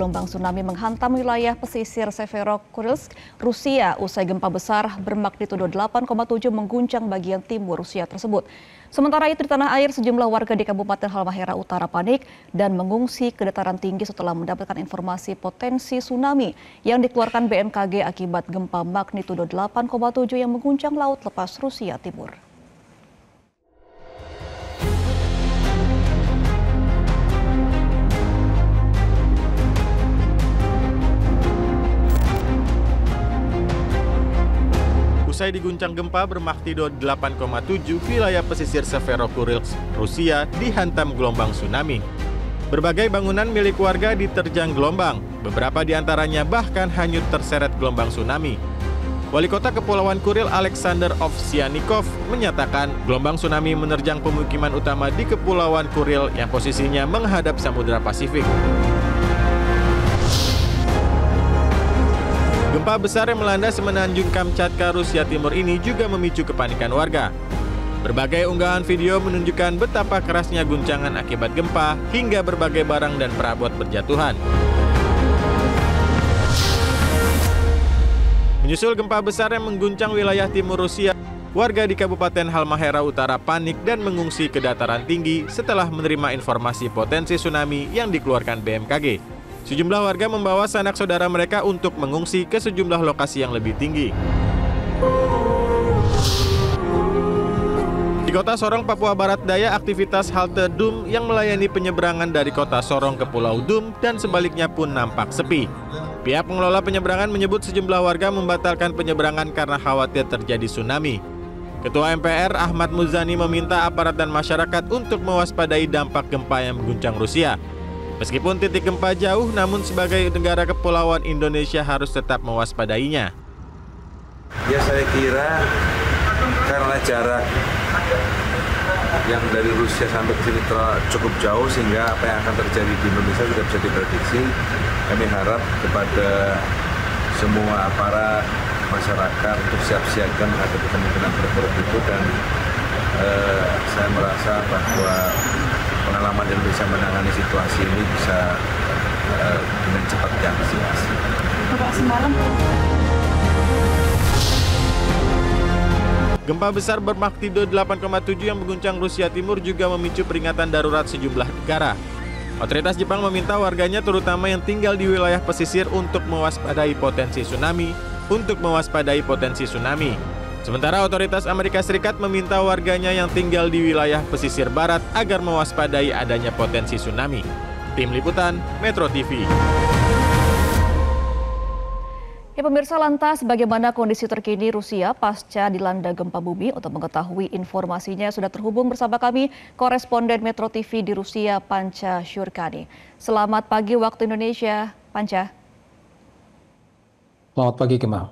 gelombang tsunami menghantam wilayah pesisir Severodvinsk, Rusia usai gempa besar bermagnitudo 8,7 mengguncang bagian timur Rusia tersebut. Sementara itu di tanah air sejumlah warga di Kabupaten Halmahera Utara panik dan mengungsi ke dataran tinggi setelah mendapatkan informasi potensi tsunami yang dikeluarkan BMKG akibat gempa magnitudo 8,7 yang mengguncang laut lepas Rusia Timur. Usai diguncang gempa bermagnitudo 8,7, wilayah pesisir Severodvinsk, Rusia dihantam gelombang tsunami. Berbagai bangunan milik warga diterjang gelombang, beberapa di antaranya bahkan hanyut terseret gelombang tsunami. Wali Kota Kepulauan Kuril Alexander Ovsyannikov menyatakan gelombang tsunami menerjang pemukiman utama di Kepulauan Kuril yang posisinya menghadap Samudra Pasifik. Gempa besar yang melanda semenanjung Kamchatka, Rusia Timur ini juga memicu kepanikan warga. Berbagai unggahan video menunjukkan betapa kerasnya guncangan akibat gempa hingga berbagai barang dan perabot berjatuhan. Menyusul gempa besar yang mengguncang wilayah timur Rusia, warga di Kabupaten Halmahera Utara panik dan mengungsi ke dataran tinggi setelah menerima informasi potensi tsunami yang dikeluarkan BMKG. Sejumlah warga membawa sanak saudara mereka untuk mengungsi ke sejumlah lokasi yang lebih tinggi. Di Kota Sorong, Papua Barat Daya, aktivitas halte DUM yang melayani penyeberangan dari Kota Sorong ke Pulau DUM dan sebaliknya pun nampak sepi. Pihak pengelola penyeberangan menyebut sejumlah warga membatalkan penyeberangan karena khawatir terjadi tsunami. Ketua MPR Ahmad Muzani meminta aparat dan masyarakat untuk mewaspadai dampak gempa yang mengguncang Rusia. Meskipun titik gempa jauh, namun sebagai negara kepulauan Indonesia harus tetap mewaspadainya. Ya, saya kira karena jarak yang dari Rusia sampai ke sini cukup jauh sehingga apa yang akan terjadi di Indonesia sudah bisa diprediksi. Kami harap kepada semua aparat masyarakat untuk siap siaga menghadapi kemungkinan terburuk itu, dan saya merasa bahwa pengalaman Indonesia menangani situasi ini bisa dengan cepat diantisipasi. Gempa besar bermagnitudo 8,7 yang mengguncang Rusia Timur juga memicu peringatan darurat sejumlah negara. Otoritas Jepang meminta warganya terutama yang tinggal di wilayah pesisir untuk mewaspadai potensi tsunami. Sementara otoritas Amerika Serikat meminta warganya yang tinggal di wilayah pesisir barat agar mewaspadai adanya potensi tsunami. Tim Liputan, Metro TV. Ya pemirsa, lantas bagaimana kondisi terkini Rusia pasca dilanda gempa bumi? Untuk mengetahui informasinya sudah terhubung bersama kami koresponden Metro TV di Rusia, Panca Syurkani. Selamat pagi waktu Indonesia, Panca. Selamat pagi, Kemal.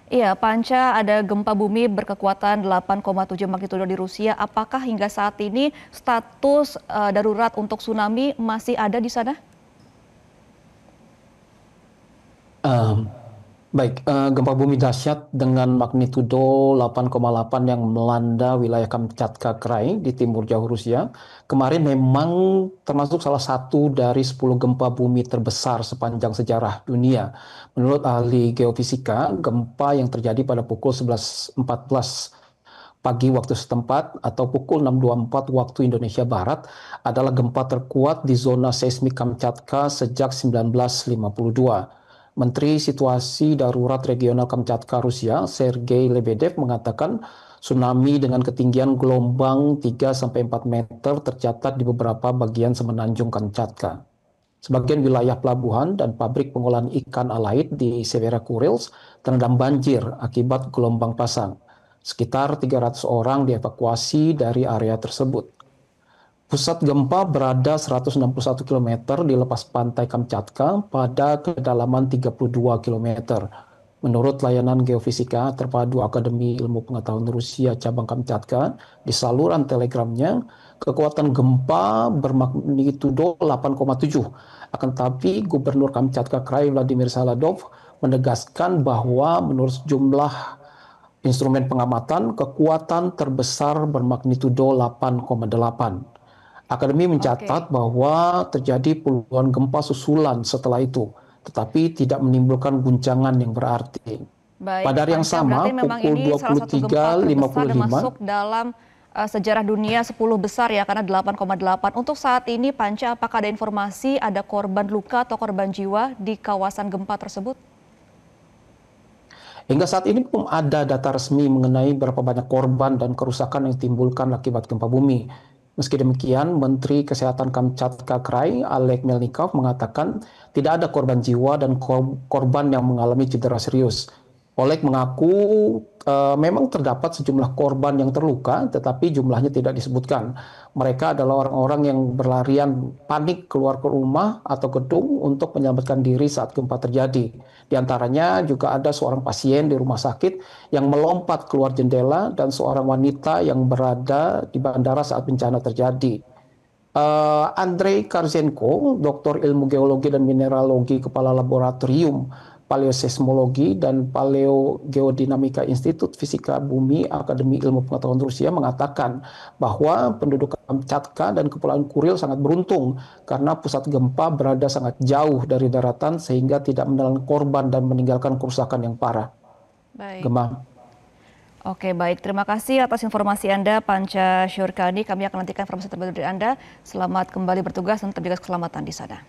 Iya, Panca, ada gempa bumi berkekuatan 8,7 magnitudo di Rusia. Apakah hingga saat ini status darurat untuk tsunami masih ada di sana? Gempa bumi dahsyat dengan magnitudo 8,8 yang melanda wilayah Kamchatka Krai di timur jauh Rusia kemarin memang termasuk salah satu dari 10 gempa bumi terbesar sepanjang sejarah dunia. Menurut ahli geofisika, gempa yang terjadi pada pukul 11.14 pagi waktu setempat atau pukul 6.24 waktu Indonesia Barat adalah gempa terkuat di zona seismik Kamchatka sejak 1952. Menteri Situasi Darurat Regional Kamchatka Rusia, Sergei Lebedev, mengatakan tsunami dengan ketinggian gelombang 3-4 meter tercatat di beberapa bagian semenanjung Kamchatka. Sebagian wilayah pelabuhan dan pabrik pengolahan ikan alait di Severodvinsk terendam banjir akibat gelombang pasang. Sekitar 300 orang dievakuasi dari area tersebut. Pusat gempa berada 161 km di lepas pantai Kamchatka pada kedalaman 32 km. Menurut layanan geofisika terpadu Akademi Ilmu Pengetahuan Rusia cabang Kamchatka, di saluran telegramnya, kekuatan gempa bermagnitudo 8,7. Akan tetapi, Gubernur Kamchatka Krai Vladimir Saladov menegaskan bahwa menurut sejumlah instrumen pengamatan, kekuatan terbesar bermagnitudo 8,8. Akademi Oke, mencatat bahwa terjadi puluhan gempa susulan setelah itu, tetapi tidak menimbulkan guncangan yang berarti. baik Pada hari yang Panca, berarti sama, memang pukul ini salah satu gempa terbesar dan 23.55, masuk dalam sejarah dunia 10 besar ya, karena 8,8. Untuk saat ini Panca, apakah ada informasi ada korban luka atau korban jiwa di kawasan gempa tersebut? hingga saat ini belum ada data resmi mengenai berapa banyak korban dan kerusakan yang ditimbulkan akibat gempa bumi. Meski demikian, Menteri Kesehatan Kamchatka Krai, Oleg Melnikov, mengatakan tidak ada korban jiwa dan korban yang mengalami cedera serius. Oleg mengaku memang terdapat sejumlah korban yang terluka, tetapi jumlahnya tidak disebutkan. Mereka adalah orang-orang yang berlarian panik keluar ke rumah atau gedung untuk menyelamatkan diri saat gempa terjadi. Di antaranya juga ada seorang pasien di rumah sakit yang melompat keluar jendela dan seorang wanita yang berada di bandara saat bencana terjadi. Andrei Karzenko, doktor ilmu geologi dan mineralogi, kepala laboratorium paleoseismologi dan paleogeodinamika Institut Fisika Bumi Akademi Ilmu Pengetahuan Rusia, mengatakan bahwa penduduk Kamchatka dan Kepulauan Kuril sangat beruntung karena pusat gempa berada sangat jauh dari daratan sehingga tidak menelan korban dan meninggalkan kerusakan yang parah. Baik. Gemma. Oke, baik. Terima kasih atas informasi Anda, Panca Syurkani. Kami akan nantikan informasi terbaru dari Anda. Selamat kembali bertugas dan terjaga keselamatan di sana.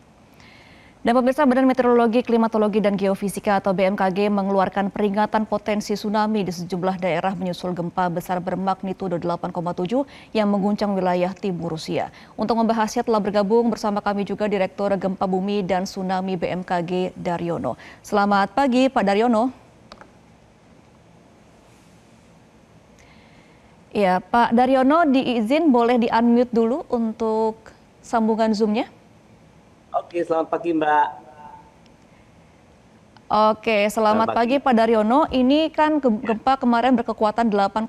Dan pemirsa, Badan Meteorologi, Klimatologi, dan Geofisika atau BMKG mengeluarkan peringatan potensi tsunami di sejumlah daerah menyusul gempa besar bermagnitudo 8,7 yang mengguncang wilayah timur Rusia. Untuk membahasnya telah bergabung bersama kami juga Direktur Gempa Bumi dan Tsunami BMKG, Daryono. Selamat pagi, Pak Daryono. Ya, Pak Daryono, diizin boleh di-unmute dulu untuk sambungan Zoom-nya? Oke, selamat pagi Mbak. Oke, selamat pagi Pak Daryono. Ini kan gempa kemarin berkekuatan 8,8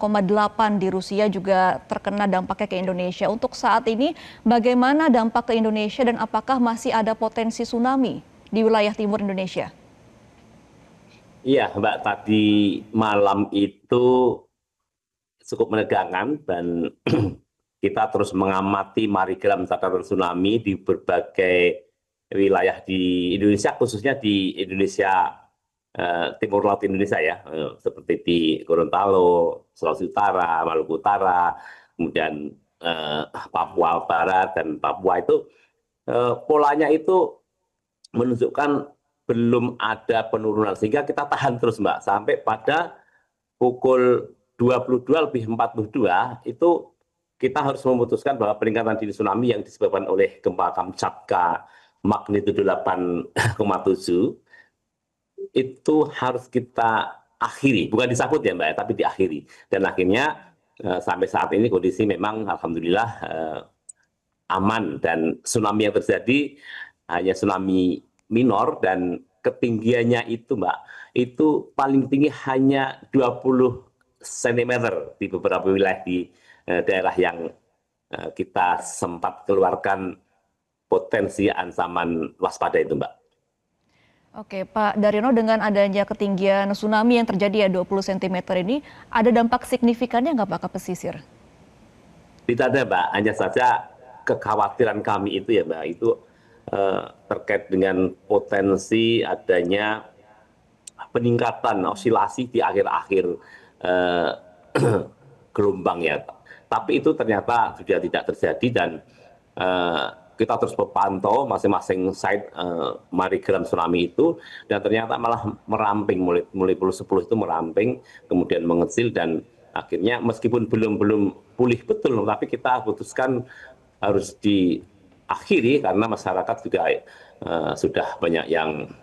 di Rusia juga terkena dampaknya ke Indonesia. Untuk saat ini bagaimana dampak ke Indonesia dan apakah masih ada potensi tsunami di wilayah timur Indonesia? Iya Mbak, tadi malam itu cukup menegangkan dan kita terus mengamati marigram catatan tsunami di berbagai wilayah di Indonesia, khususnya di Indonesia timur laut Indonesia ya, seperti di Gorontalo, Sulawesi Utara, Maluku Utara, kemudian Papua Barat dan Papua itu polanya itu menunjukkan belum ada penurunan sehingga kita tahan terus Mbak sampai pada pukul 22:42 itu kita harus memutuskan bahwa peningkatan dini tsunami yang disebabkan oleh gempa Kamchatka magnitudo 8,7 itu harus kita akhiri, bukan disambut ya Mbak, tapi diakhiri. Dan akhirnya sampai saat ini kondisi memang alhamdulillah aman dan tsunami yang terjadi hanya tsunami minor dan ketinggiannya itu Mbak, itu paling tinggi hanya 20 cm di beberapa wilayah di daerah yang kita sempat keluarkan potensi ancaman waspada itu Mbak. Oke, Pak Daryono, dengan adanya ketinggian tsunami yang terjadi ya 20 cm ini, ada dampak signifikannya nggak Pak ke pesisir? Tidak ada Mbak, hanya saja kekhawatiran kami itu ya Mbak, itu terkait dengan potensi adanya peningkatan osilasi di akhir-akhir gelombang ya. Tapi itu ternyata sudah tidak terjadi dan kita terus memantau masing-masing site marigram tsunami itu dan ternyata malah meramping mulai pukul 10 itu meramping kemudian mengecil dan akhirnya meskipun belum pulih betul tapi kita putuskan harus diakhiri karena masyarakat juga sudah banyak yang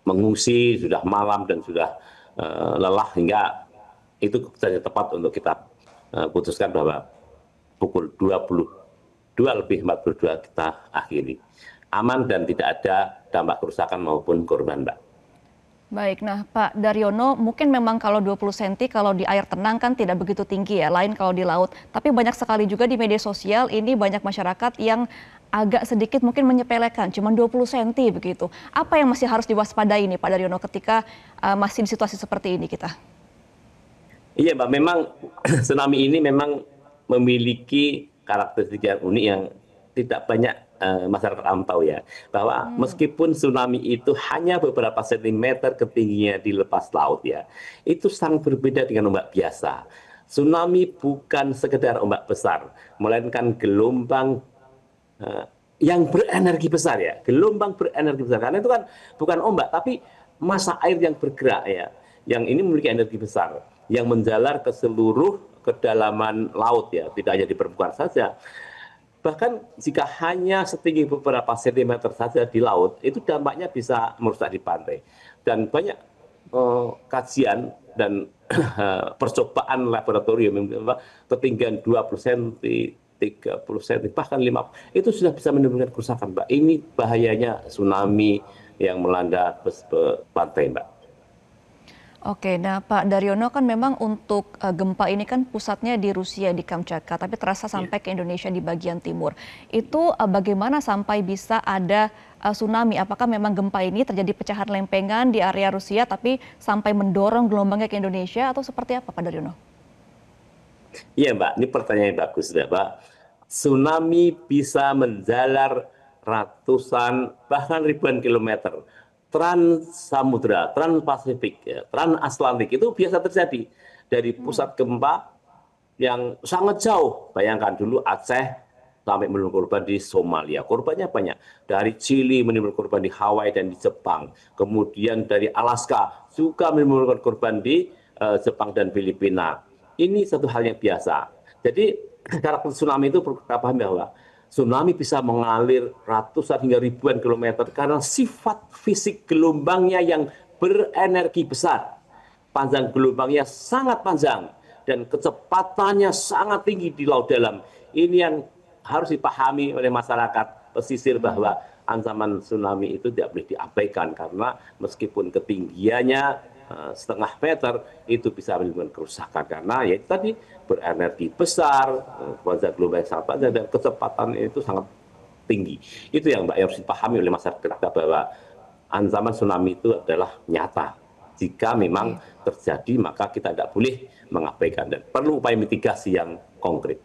mengungsi, sudah malam dan sudah lelah hingga itu keputusan tepat untuk kita putuskan bahwa pukul 22:42 kita akhiri. Aman dan tidak ada dampak kerusakan maupun korban, Mbak. Baik, nah Pak Daryono, mungkin memang kalau 20 cm kalau di air tenang kan tidak begitu tinggi ya, lain kalau di laut. Tapi banyak sekali juga di media sosial ini banyak masyarakat yang agak sedikit mungkin menyepelekan, cuma 20 cm begitu. Apa yang masih harus diwaspadai nih Pak Daryono ketika masih di situasi seperti ini kita? Iya Mbak, memang tsunami ini memang memiliki karakteristik yang unik yang tidak banyak masyarakat awam tahu ya, bahwa meskipun tsunami itu hanya beberapa sentimeter ketinggian di lepas laut ya, itu sangat berbeda dengan ombak biasa. Tsunami bukan sekedar ombak besar, melainkan gelombang yang berenergi besar ya, gelombang berenergi besar. Karena itu kan bukan ombak, tapi massa air yang bergerak ya, yang ini memiliki energi besar, yang menjalar ke seluruh kedalaman laut ya, tidak hanya di permukaan saja. Bahkan jika hanya setinggi beberapa sentimeter saja di laut, itu dampaknya bisa merusak di pantai. Dan banyak kajian dan percobaan laboratorium ketinggian 20 cm, 30 cm, bahkan 50, itu sudah bisa menimbulkan kerusakan, Mbak. Ini bahayanya tsunami yang melanda pantai, Mbak. Oke, nah Pak Daryono, kan memang untuk gempa ini kan pusatnya di Rusia, di Kamchatka, tapi terasa sampai ke Indonesia di bagian timur. Itu bagaimana sampai bisa ada tsunami? Apakah memang gempa ini terjadi pecahan lempengan di area Rusia tapi sampai mendorong gelombangnya ke Indonesia, atau seperti apa Pak Daryono? Iya Mbak, ini pertanyaan yang bagus Mbak. Tsunami bisa menjalar ratusan bahkan ribuan kilometer. Trans-samudra, trans-pasifik, ya, trans-atlantik itu biasa terjadi dari pusat gempa yang sangat jauh. Bayangkan dulu Aceh sampai menimbulkan korban di Somalia. Korbannya banyak. Dari Chili menimbulkan korban di Hawaii dan di Jepang. Kemudian dari Alaska juga menimbulkan korban di Jepang dan Filipina. Ini satu hal yang biasa. Jadi karakter tsunami itu perlu kita pahami bahwa tsunami bisa mengalir ratusan hingga ribuan kilometer karena sifat fisik gelombangnya yang berenergi besar. Panjang gelombangnya sangat panjang dan kecepatannya sangat tinggi di laut dalam. Ini yang harus dipahami oleh masyarakat pesisir bahwa ancaman tsunami itu tidak boleh diabaikan karena meskipun ketinggiannya setengah meter itu bisa menimbulkan kerusakan karena ya tadi berenergi besar, panjang gelombang sangat panjang dan kecepatan itu sangat tinggi. Itu yang Mbak harus dipahami oleh masyarakat kita bahwa ancaman tsunami itu adalah nyata. Jika memang terjadi maka kita tidak boleh mengabaikan dan perlu upaya mitigasi yang konkret.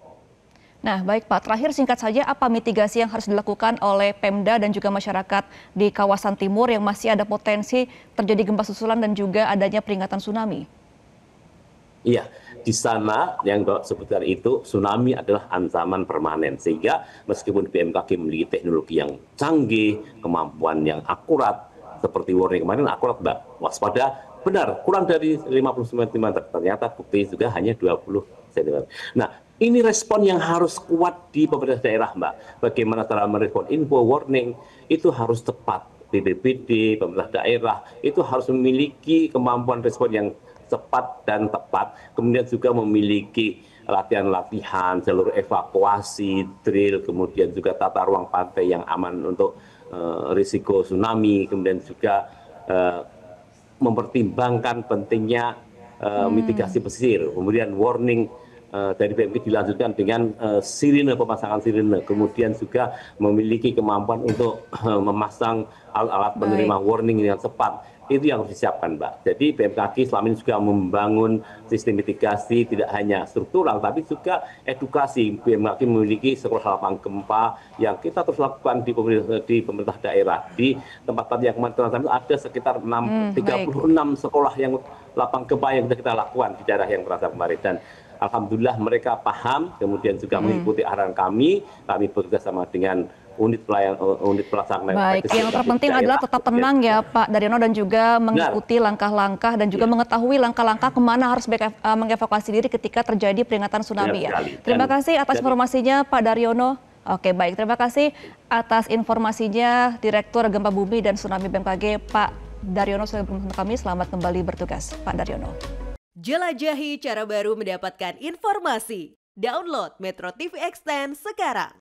Nah, baik Pak, terakhir singkat saja, apa mitigasi yang harus dilakukan oleh Pemda dan juga masyarakat di kawasan timur yang masih ada potensi terjadi gempa susulan dan juga adanya peringatan tsunami? Iya, di sana yang Bapak sebutkan itu tsunami adalah ancaman permanen. Sehingga meskipun BMKG memiliki teknologi yang canggih, kemampuan yang akurat, seperti warning kemarin akurat Mbak, waspada, benar, kurang dari 50 cm, ternyata bukti juga hanya 20 cm. Nah, ini respon yang harus kuat di pemerintah daerah, Mbak. Bagaimana cara merespon info warning itu harus tepat. BPBD, pemerintah daerah itu harus memiliki kemampuan respon yang cepat dan tepat. Kemudian juga memiliki latihan-latihan, jalur evakuasi, drill, kemudian juga tata ruang pantai yang aman untuk risiko tsunami. Kemudian juga mempertimbangkan pentingnya mitigasi pesisir. Kemudian warning dari BMKG dilanjutkan dengan sirine, pemasangan sirine, kemudian juga memiliki kemampuan untuk memasang alat-alat penerima warning yang cepat. Itu yang harus disiapkan, Mbak. Jadi BMKG selama ini juga membangun sistem mitigasi tidak hanya struktural, tapi juga edukasi. BMKG memiliki sekolah lapang gempa yang kita terus lakukan di pemerintah daerah. Di tempat yang kemarin ada sekitar 36 sekolah yang lapang gempa yang kita lakukan di daerah yang terasa kemarin. Dan alhamdulillah mereka paham, kemudian juga mengikuti arahan kami bekerja sama dengan unit pelaksana. Baik, yang terpenting adalah tetap tenang ya Pak Daryono dan juga mengikuti langkah-langkah dan juga mengetahui langkah-langkah kemana harus mengevakuasi diri ketika terjadi peringatan tsunami ya. Terima kasih atas informasinya Pak Daryono. Oke baik, terima kasih atas informasinya Direktur Gempa Bumi dan Tsunami BMKG Pak Daryono sudah bersama kami. Selamat kembali bertugas Pak Daryono. Jelajahi cara baru mendapatkan informasi. Download Metro TV Extend sekarang.